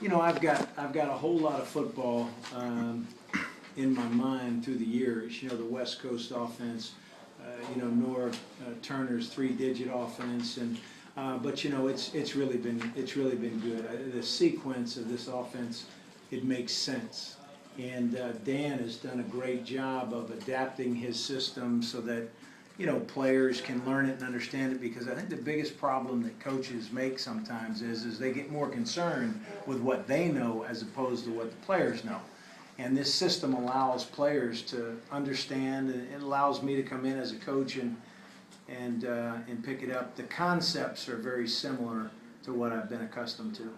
You know, I've got a whole lot of football in my mind through the years. You know, the West Coast offense. Norv Turner's three-digit offense, and but you know, it's really been good. The sequence of this offense, it makes sense, and Dan has done a great job of adapting his system so that players can learn it and understand it. Because I think the biggest problem that coaches make sometimes is they get more concerned with what they know as opposed to what the players know. And this system allows players to understand, and it allows me to come in as a coach and pick it up. The concepts are very similar to what I've been accustomed to.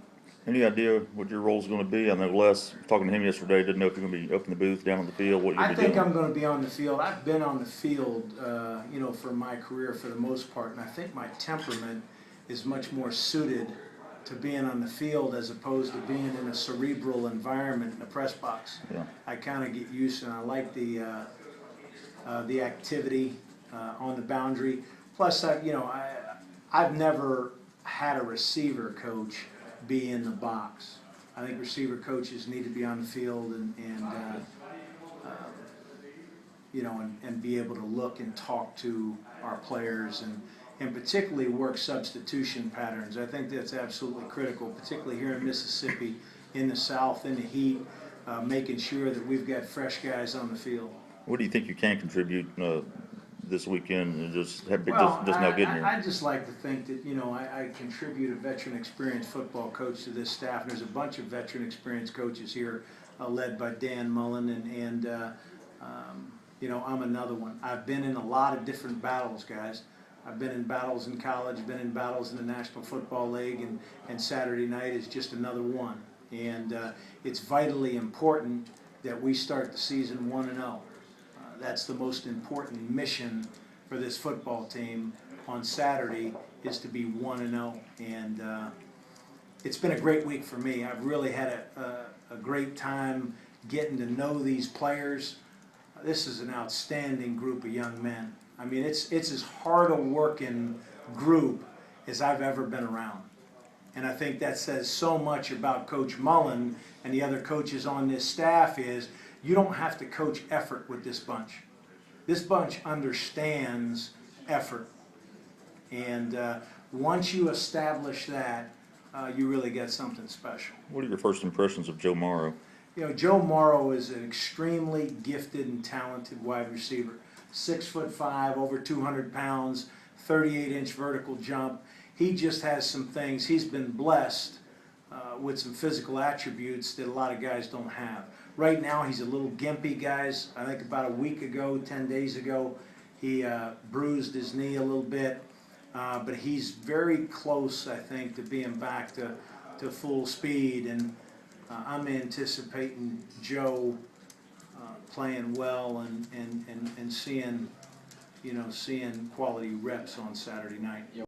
Any idea what your role is going to be? I know Les, talking to him yesterday, didn't know if you're going to be up in the booth, down on the field, what you're going to be doing. I think I'm going to be on the field. I've been on the field, for my career for the most part, and I think my temperament is much more suited to being on the field as opposed to being in a cerebral environment in the press box. Yeah. I kind of get used to it. I like the activity on the boundary. Plus, I've never had a receiver coach be in the box. I think receiver coaches need to be on the field and be able to look and talk to our players and particularly work substitution patterns. I think that's absolutely critical, particularly here in Mississippi, in the South, in the heat, making sure that we've got fresh guys on the field. What do you think you can contribute this weekend and just now getting here? I just like to think that, I contribute a veteran experienced football coach to this staff. And there's a bunch of veteran experienced coaches here led by Dan Mullen, and I'm another one. I've been in a lot of different battles, guys. I've been in battles in college, been in battles in the National Football League, and Saturday night is just another one. And it's vitally important that we start the season 1-0. That's the most important mission for this football team on Saturday, is to be 1-0. And it's been a great week for me. I've really had a great time getting to know these players. This is an outstanding group of young men. I mean, it's as hard a working group as I've ever been around. And I think that says so much about Coach Mullen and the other coaches on this staff. Is you don't have to coach effort with this bunch. This bunch understands effort. And once you establish that, you really get something special. What are your first impressions of Joe Morrow? Joe Morrow is an extremely gifted and talented wide receiver. 6'5", over 200 pounds, 38-inch vertical jump. He just has some things. He's been blessed with some physical attributes that a lot of guys don't have. Right now, he's a little gimpy, guys. I think about a week ago, 10 days ago, he bruised his knee a little bit. But he's very close, I think, to being back to full speed. And I'm anticipating Joe playing well and seeing quality reps on Saturday night.